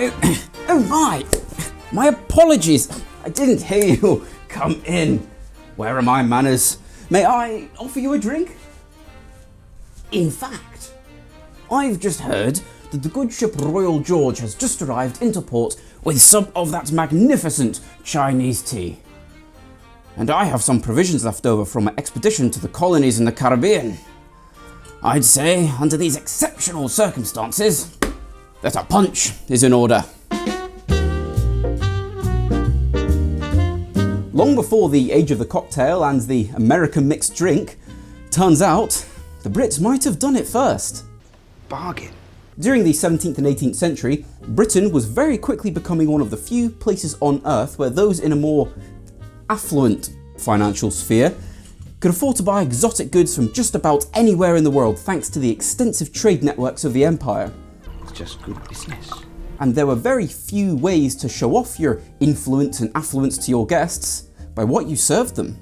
Oh my apologies. I didn't hear you. Come in. Where are my manners? May I offer you a drink? In fact, I've just heard that the good ship Royal George has just arrived into port with some of that magnificent Chinese tea. And I have some provisions left over from my expedition to the colonies in the Caribbean. I'd say, under these exceptional circumstances, that a punch is in order. Long before the age of the cocktail and the American mixed drink, turns out the Brits might have done it first. Bargain. During the 17th and 18th century, Britain was very quickly becoming one of the few places on Earth where those in a more affluent financial sphere could afford to buy exotic goods from just about anywhere in the world thanks to the extensive trade networks of the empire. It's just good business. And there were very few ways to show off your influence and affluence to your guests by what you served them.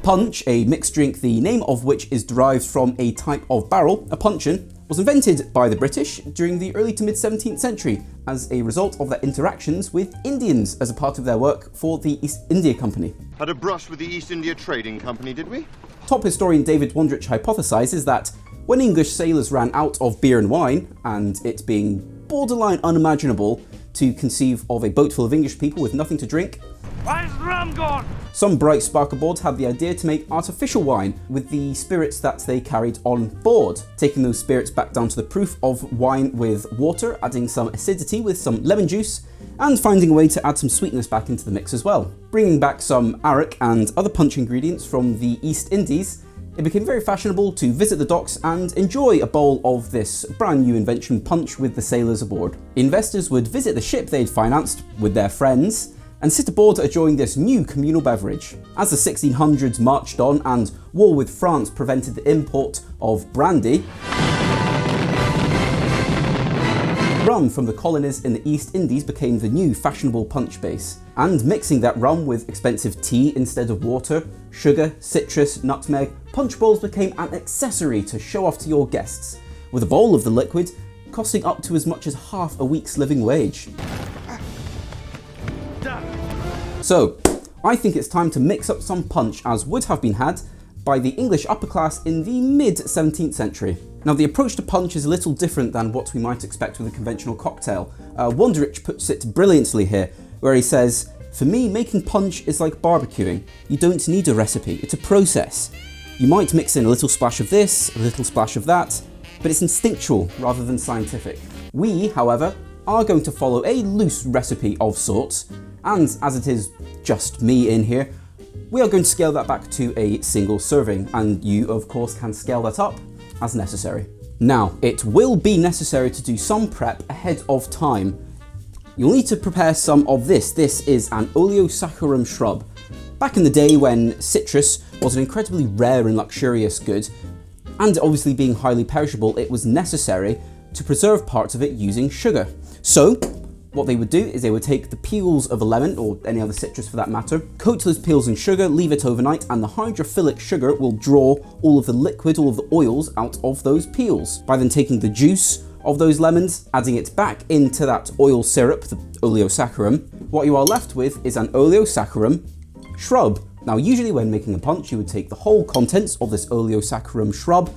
Punch, a mixed drink the name of which is derived from a type of barrel, a puncheon, was invented by the British during the early to mid 17th century as a result of their interactions with Indians as a part of their work for the East India Company. Had a brush with the East India Trading Company, did we? Top historian David Wondrich hypothesises that when English sailors ran out of beer and wine, and it being borderline unimaginable to conceive of a boat full of English people with nothing to drink, where's the rum gone? Some bright spark aboard had the idea to make artificial wine with the spirits that they carried on board, taking those spirits back down to the proof of wine with water, adding some acidity with some lemon juice, and finding a way to add some sweetness back into the mix as well. Bringing back some arrack and other punch ingredients from the East Indies, it became very fashionable to visit the docks and enjoy a bowl of this brand new invention punch with the sailors aboard. Investors would visit the ship they'd financed with their friends and sit aboard enjoying this new communal beverage. As the 1600s marched on and war with France prevented the import of brandy, rum from the colonies in the East Indies became the new fashionable punch base. And mixing that rum with expensive tea instead of water, sugar, citrus, nutmeg, punch bowls became an accessory to show off to your guests, with a bowl of the liquid costing up to as much as half a week's living wage. So, I think it's time to mix up some punch as would have been had by the English upper class in the mid-17th century. Now, the approach to punch is a little different than what we might expect with a conventional cocktail. Wondrich puts it brilliantly here, where he says, "For me, making punch is like barbecuing. You don't need a recipe, it's a process. You might mix in a little splash of this, a little splash of that, but it's instinctual rather than scientific. We, however, are going to follow a loose recipe of sorts, and as it is just me in here, we are going to scale that back to a single serving, and you of course can scale that up as necessary. Now, it will be necessary to do some prep ahead of time. You'll need to prepare some of this. This is an oleosaccharum shrub. Back in the day when citrus was an incredibly rare and luxurious good, and obviously being highly perishable, it was necessary to preserve parts of it using sugar. So, what they would do is they would take the peels of a lemon, or any other citrus for that matter, coat those peels in sugar, leave it overnight, and the hydrophilic sugar will draw all of the liquid, all of the oils out of those peels. By then taking the juice of those lemons, adding it back into that oil syrup, the oleosaccharum, what you are left with is an oleosaccharum shrub. Now, usually when making a punch, you would take the whole contents of this oleosaccharum shrub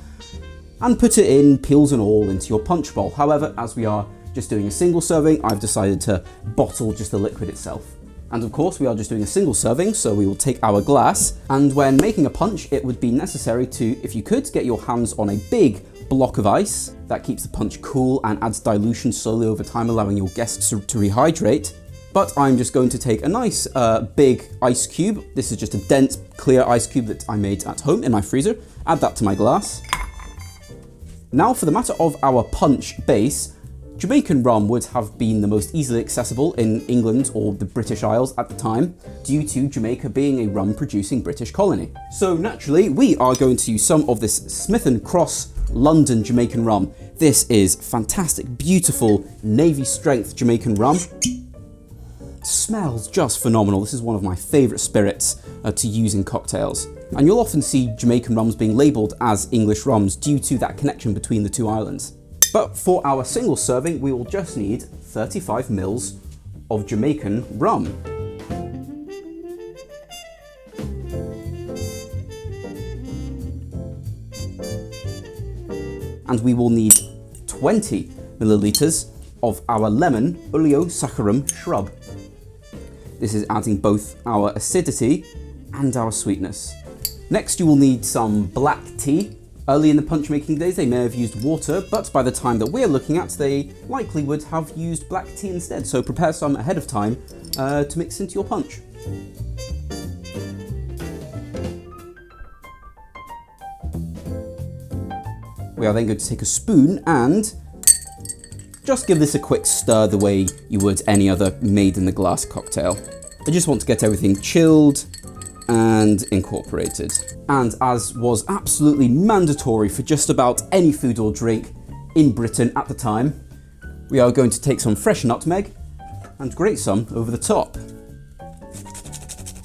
and put it in, peels and all, into your punch bowl. However, as we are just doing a single serving, I've decided to bottle just the liquid itself. And of course, we are just doing a single serving, so we will take our glass, and when making a punch, it would be necessary to, if you could, get your hands on a big block of ice. That keeps the punch cool and adds dilution slowly over time, allowing your guests to rehydrate. But I'm just going to take a nice big ice cube. This is just a dense, clear ice cube that I made at home in my freezer. Add that to my glass. Now for the matter of our punch base, Jamaican rum would have been the most easily accessible in England or the British Isles at the time, due to Jamaica being a rum-producing British colony. So naturally, we are going to use some of this Smith & Cross London Jamaican rum. This is fantastic, beautiful, Navy strength Jamaican rum. Smells just phenomenal. This is one of my favourite spirits to use in cocktails. And you'll often see Jamaican rums being labelled as English rums due to that connection between the two islands. But for our single serving, we will just need 35 mils of Jamaican rum. And we will need 20 milliliters of our lemon oleosaccharum shrub. This is adding both our acidity and our sweetness. Next, you will need some black tea. Early in the punch making days, they may have used water, but by the time that we're looking at, they likely would have used black tea instead. So prepare some ahead of time to mix into your punch. We are then going to take a spoon and just give this a quick stir the way you would any other made in the glass cocktail. I just want to get everything chilled and incorporated. And as was absolutely mandatory for just about any food or drink in Britain at the time, we are going to take some fresh nutmeg and grate some over the top.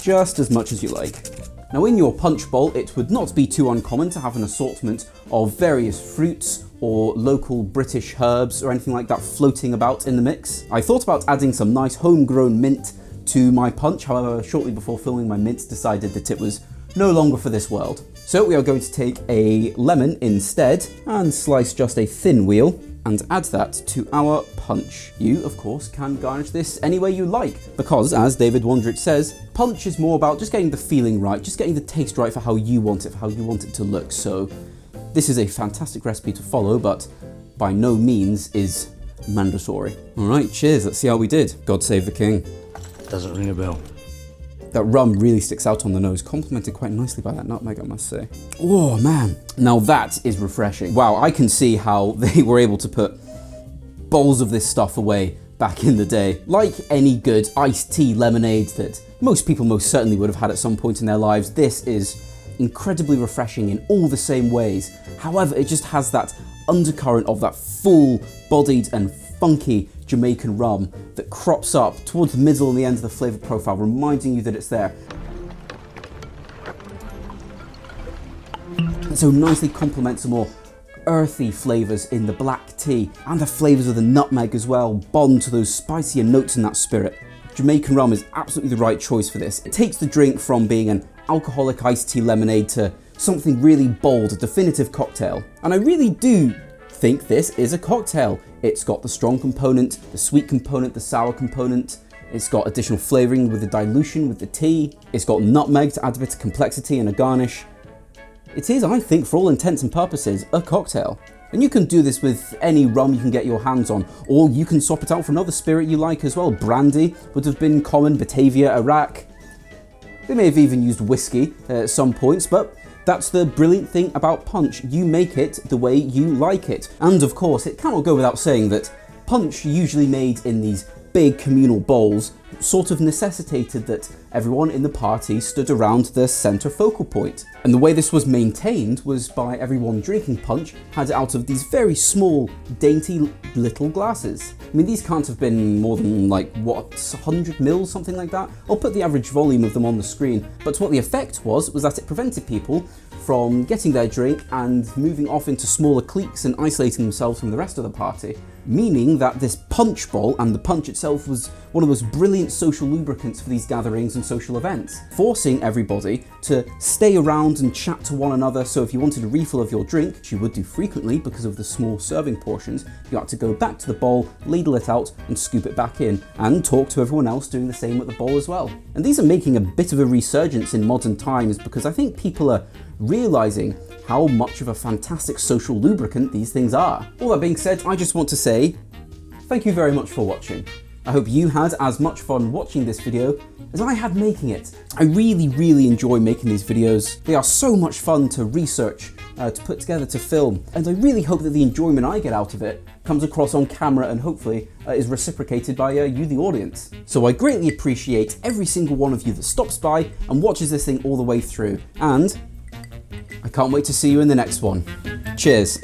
Just as much as you like. Now in your punch bowl, it would not be too uncommon to have an assortment of various fruits or local British herbs or anything like that floating about in the mix. I thought about adding some nice homegrown mint to my punch, however, shortly before filming my mint decided that it was no longer for this world. So we are going to take a lemon instead and slice just a thin wheel and add that to our punch. You, of course, can garnish this any way you like, because as David Wondrich says, punch is more about just getting the feeling right, just getting the taste right for how you want it, to look. So this is a fantastic recipe to follow, but by no means is mandatory. All right, cheers, let's see how we did. God save the king. Doesn't ring a bell. That rum really sticks out on the nose, complemented quite nicely by that nutmeg, I must say. Oh man, now that is refreshing. Wow, I can see how they were able to put bowls of this stuff away back in the day. Like any good iced tea lemonade that most people most certainly would have had at some point in their lives, this is incredibly refreshing in all the same ways. However, it just has that undercurrent of that full-bodied and funky Jamaican rum that crops up towards the middle and the end of the flavour profile, reminding you that it's there. And so nicely complements some more earthy flavours in the black tea, and the flavours of the nutmeg as well bond to those spicier notes in that spirit. Jamaican rum is absolutely the right choice for this. It takes the drink from being an alcoholic iced tea lemonade to something really bold, a definitive cocktail. And I really do think this is a cocktail. It's got the strong component, the sweet component, the sour component. It's got additional flavouring with the dilution with the tea. It's got nutmeg to add a bit of complexity and a garnish. It is, I think, for all intents and purposes, a cocktail. And you can do this with any rum you can get your hands on, or you can swap it out for another spirit you like as well. Brandy would have been common, Batavia, Iraq. They may have even used whiskey at some points, but that's the brilliant thing about punch. You make it the way you like it. And of course, it cannot go without saying that punch, usually made in these big communal bowls, sort of necessitated that everyone in the party stood around the centre focal point. And the way this was maintained was by everyone drinking punch had it out of these very small, dainty little glasses. I mean, these can't have been more than like, what, 100 mils, something like that? I'll put the average volume of them on the screen, but what the effect was that it prevented people from getting their drink and moving off into smaller cliques and isolating themselves from the rest of the party, meaning that this punch bowl and the punch itself was one of the most brilliant social lubricants for these gatherings and social events, forcing everybody to stay around and chat to one another. So if you wanted a refill of your drink, which you would do frequently because of the small serving portions, you had to go back to the bowl, ladle it out and scoop it back in, and talk to everyone else doing the same with the bowl as well. And these are making a bit of a resurgence in modern times because I think people are realising how much of a fantastic social lubricant these things are. All that being said, I just want to say thank you very much for watching. I hope you had as much fun watching this video as I had making it. I really enjoy making these videos. They are so much fun to research, to put together, to film, and I really hope that the enjoyment I get out of it comes across on camera and hopefully is reciprocated by you, the audience. So I greatly appreciate every single one of you that stops by and watches this thing all the way through, and I can't wait to see you in the next one. Cheers.